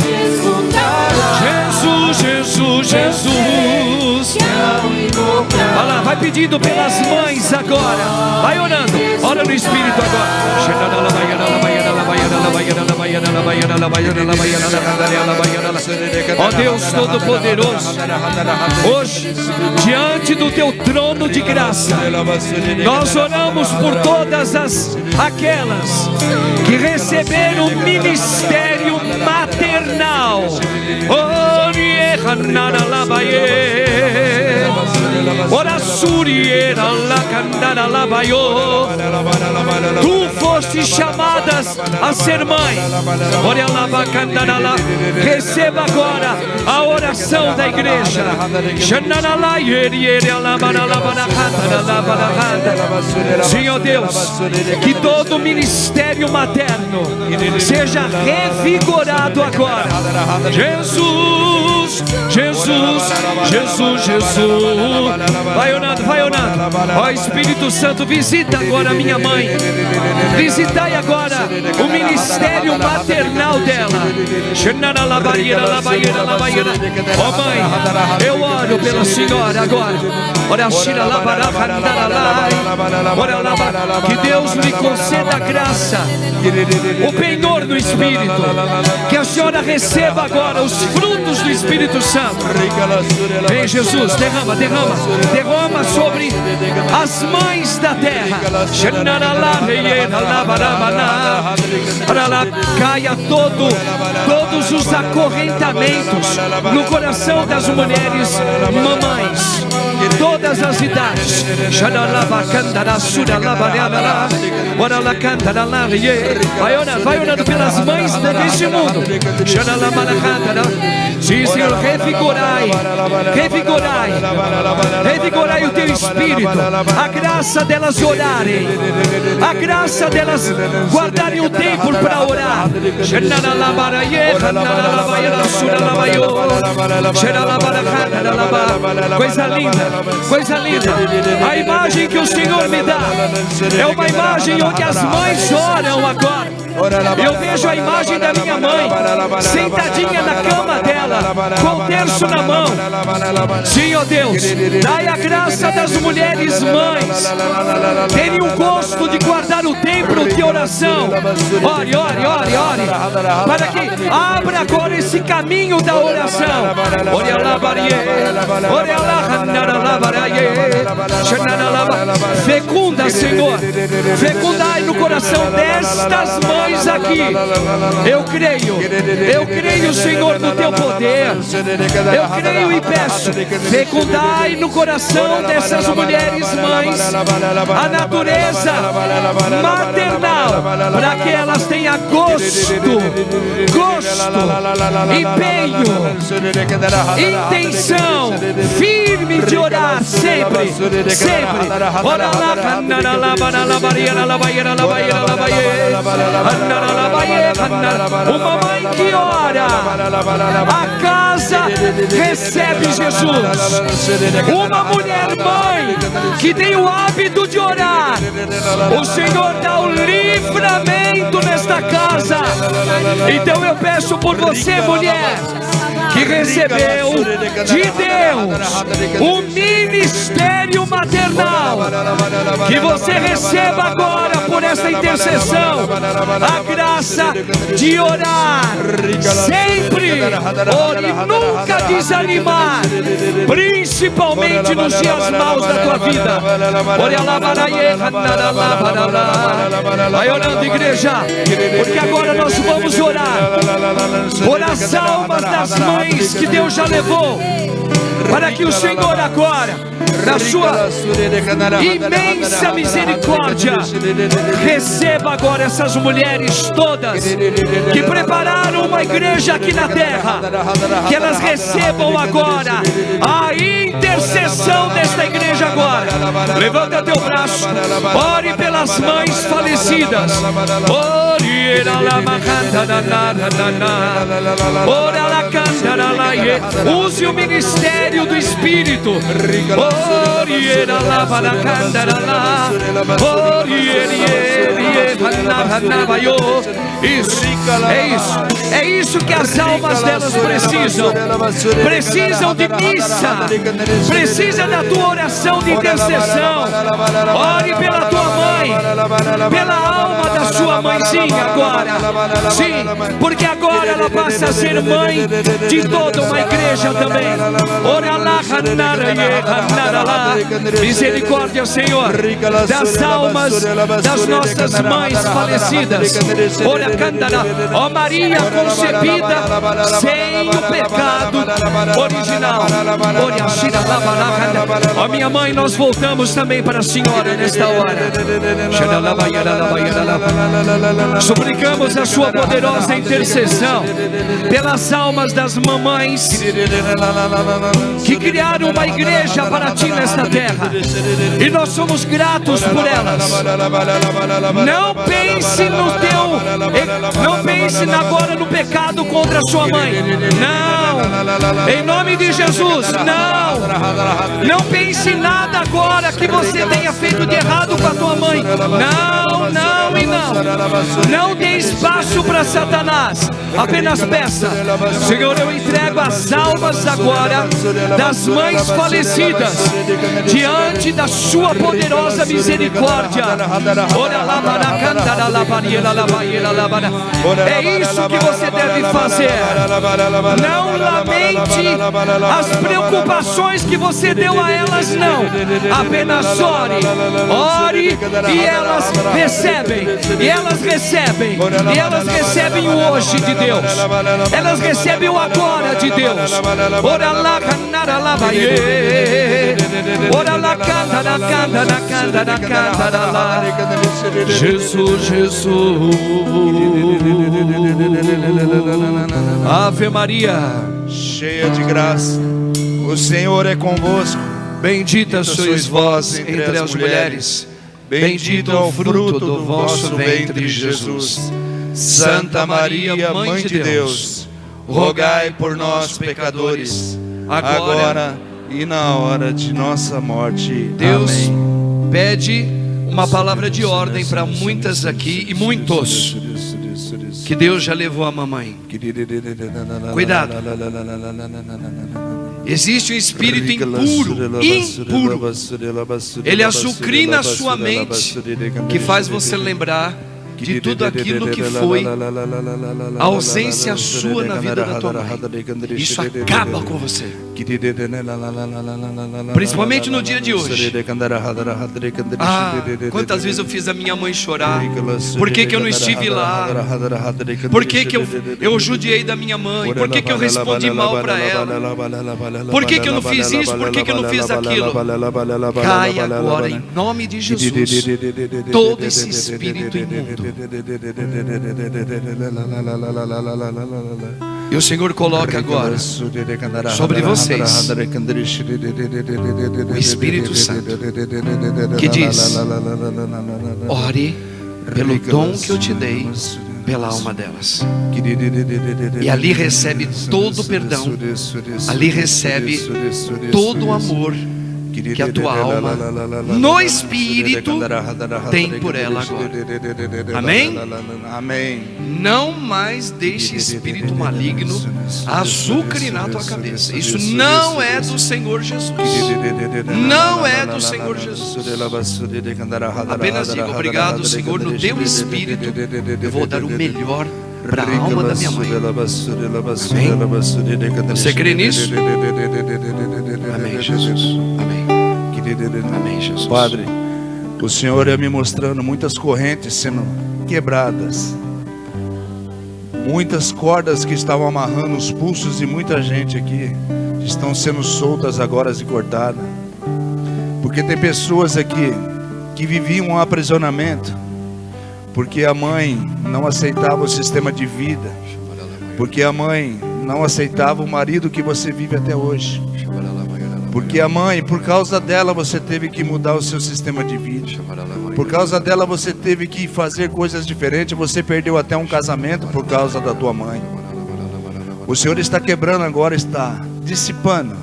Jesus, Jesus, Jesus, que ao invocar. Vai lá, vai pedindo pelas mães agora. Vai orando, ora no Espírito agora. Ó Deus Todo-Poderoso, hoje, diante do Teu trono de graça, nós oramos por todas aquelas que receberam o ministério maternal. Tu foste chamadas a ser mãe. Receba agora a oração da igreja. Senhor Deus, que todo ministério materno seja revigorado agora. Jesus, Jesus, Jesus, Jesus. Vai orando. Ó Espírito Santo, visita agora minha mãe. Visitai agora o ministério maternal dela. Ó mãe, eu oro pela senhora agora. Que Deus lhe conceda a graça, o penhor no Espírito. Que a senhora receba agora os frutos do Espírito Santo. Vem, Jesus, derrama sobre as mães da terra. Caia todos os acorrentamentos no coração das mulheres mamães. todas as idades. Vai orando pelas mães deste mundo. Sim, Senhor, revigorai o teu espírito, a graça delas orarem, a graça delas guardarem o tempo para orar. Coisa linda, coisa linda. A imagem que o Senhor me dá é uma imagem onde as mães oram agora. Eu vejo a imagem da minha mãe sentadinha na cama dela, com o terço na mão. Sim, ó Deus, dai a graça das mulheres mães terem o gosto de guardar o templo de oração. Ore, ore, ore, ore, para que abra agora esse caminho da oração. Ore lá, ore lá, fecunda, Senhor, fecundai no coração destas mães aqui. Eu creio, Senhor, no teu poder. Eu creio e peço, fecundai no coração dessas mulheres mães a natureza maternal, para que elas tenham gosto, empenho, intenção firme de orar sempre. Uma mãe que ora, a casa recebe Jesus. Uma mulher mãe que tem o hábito de orar, o Senhor dá o livramento nesta casa. Então eu peço por você, mulher, que recebeu de Deus o ministério maternal, que você receba agora por essa intercessão a graça de orar sempre, ore, nunca desanimar, principalmente nos dias maus da tua vida. Vai orando, igreja, porque agora nós vamos orar por as almas das mães que Deus já levou, para que o Senhor agora, na sua imensa misericórdia, receba agora essas mulheres todas que prepararam uma igreja aqui na terra, que elas recebam agora a intercessão desta igreja agora. Levanta teu braço, ore pelas mães falecidas. Use o ministério do Espírito. É isso que as almas delas precisam. Precisam de missa, precisa da tua oração de intercessão. Ore pela tua mãe, pela alma da sua mãezinha agora. Sim, porque agora ela passa a ser mãe de toda uma igreja também. Ora lá, misericórdia, Senhor, das almas das nossas mães falecidas. Ora, ó Maria concebida sem o pecado original. Ó minha mãe, nós voltamos também para a Senhora nesta hora. Suplicamos a sua poderosa intercessão pelas almas das mamães que criaram uma igreja para ti nesta terra, e nós somos gratos por elas. Não pense agora no pecado contra sua mãe. Não, em nome de Jesus, não pense em nada agora que você tenha feito de errado com a tua mãe. Não dê espaço para Satanás. Apenas peça: Senhor, eu entrego as almas agora das mães falecidas diante da sua poderosa misericórdia. É isso que você deve fazer. Não lamente as preocupações que você deu a elas, não. Apenas ore e elas recebem. E elas recebem o hoje de Deus. Elas recebem o agora de Deus. Ora lá, Ora la canta, la canta, la canta, la canta, la la. Jesus, Jesus. Ave Maria, cheia de graça, o Senhor é convosco. Bendita sois vós entre as mulheres, bendito é o fruto do vosso ventre, Jesus. Santa Maria, Mãe de Deus, rogai por nós, pecadores, agora e na hora de nossa morte. Deus Amém. pede uma palavra de ordem para muitas aqui e muitos que Deus já levou a mamãe. Cuidado. Existe um espírito impuro. Ele açucrina a sua mente, que faz você lembrar de tudo aquilo que foi a ausência sua na vida da tua mãe. Isso acaba com você, principalmente no dia de hoje. Quantas vezes eu fiz a minha mãe chorar? Por que eu não estive lá? Por que eu judiei da minha mãe? Por que eu respondi mal para ela? Por que eu não fiz isso? Por que eu não fiz aquilo? Cai agora em nome de Jesus todo esse espírito imundo. E o Senhor coloca agora sobre vocês o Espírito Santo, que diz: ore pelo dom que eu te dei, pela alma delas. E ali recebe todo o perdão, ali recebe todo o amor que a tua alma no Espírito tem por ela agora. Amém? Amém. Não mais deixe espírito maligno azucrinar a tua cabeça. Isso não é do Senhor Jesus. Não é do Senhor Jesus. Apenas diga: obrigado, Senhor, no teu Espírito eu vou dar o melhor para a alma da minha mãe. Amém? Você crê nisso? Amém, Jesus. Amém. Amém, Jesus. Padre, o Senhor ia me mostrando muitas correntes sendo quebradas, muitas cordas que estavam amarrando os pulsos de muita gente aqui estão sendo soltas agora e cortadas, porque tem pessoas aqui que viviam um aprisionamento, porque a mãe não aceitava o sistema de vida, porque a mãe não aceitava o marido que você vive até hoje, porque a mãe, por causa dela você teve que mudar o seu sistema de vida, por causa dela você teve que fazer coisas diferentes, você perdeu até um casamento por causa da tua mãe. O Senhor está quebrando agora, está dissipando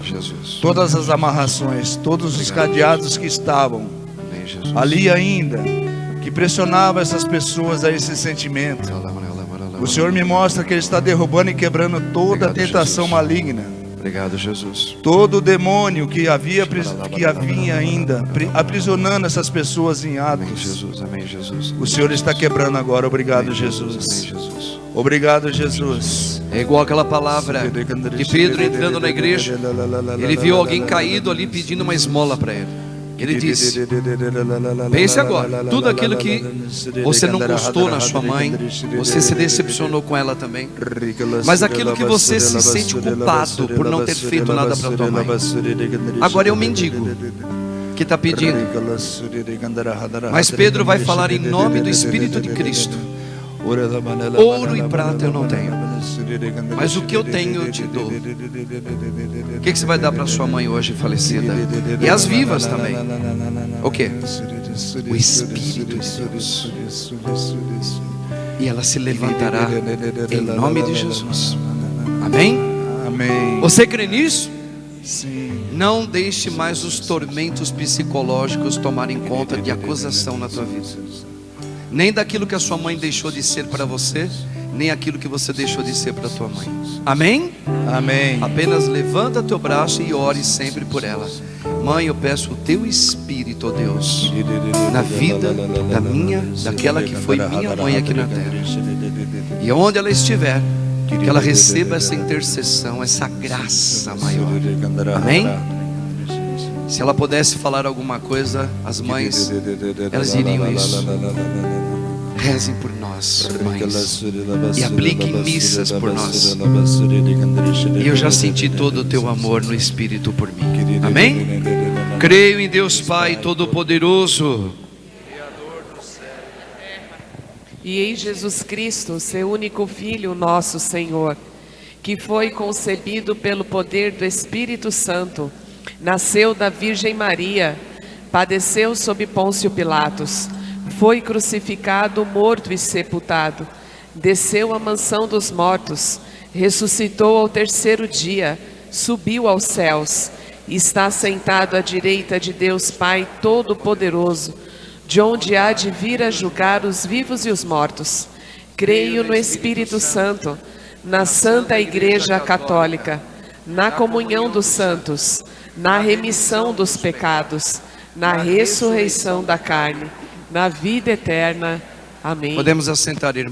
todas as amarrações, todos os cadeados que estavam ali ainda, que pressionava essas pessoas a esse sentimento. O Senhor me mostra que Ele está derrubando e quebrando toda a tentação maligna. Obrigado, Jesus. Todo o demônio que havia ainda aprisionando essas pessoas em atos. Amém, Jesus. Amém, Jesus. O Senhor está quebrando agora. Obrigado, Amém, Jesus. Amém, Jesus. Obrigado, Jesus. É igual aquela palavra de Pedro entrando na igreja. Ele viu alguém caído ali pedindo uma esmola para ele. Ele disse: pense agora, tudo aquilo que você não gostou na sua mãe, você se decepcionou com ela também, mas aquilo que você se sente culpado por não ter feito nada para tua mãe, agora é um mendigo que está pedindo. Mas Pedro vai falar em nome do Espírito de Cristo: ouro e prata eu não tenho, mas o que eu tenho eu te dou. O que você vai dar para sua mãe hoje falecida? E as vivas também. O que? O Espírito de Deus. E ela se levantará em nome de Jesus. Amém? Amém. Você crê nisso? Sim. Não deixe mais os tormentos psicológicos tomarem conta de acusação na tua vida. Nem daquilo que a sua mãe deixou de ser para você, nem aquilo que você deixou de ser para tua mãe. Amém? Amém. Apenas levanta teu braço e ore sempre por ela. Mãe, eu peço o teu Espírito, ó Deus, na vida daquela que foi minha mãe aqui na terra. E onde ela estiver, que ela receba essa intercessão, essa graça maior. Amém? Se ela pudesse falar alguma coisa, as mães, elas diriam isso: rezem por nós, mães, e apliquem missas por nós. E eu já senti todo o teu amor no Espírito por mim. Amém? Creio em Deus Pai Todo-Poderoso, e em Jesus Cristo, seu único Filho, nosso Senhor, que foi concebido pelo poder do Espírito Santo, nasceu da Virgem Maria, padeceu sob Pôncio Pilatos, foi crucificado, morto e sepultado, desceu à mansão dos mortos, ressuscitou ao terceiro dia, subiu aos céus, está sentado à direita de Deus Pai Todo-Poderoso, de onde há de vir a julgar os vivos e os mortos. Creio no Espírito Santo, na Santa Igreja Católica, na comunhão dos santos, na remissão dos pecados, na ressurreição da carne, na vida eterna. Amém. Podemos assentar, irmãos.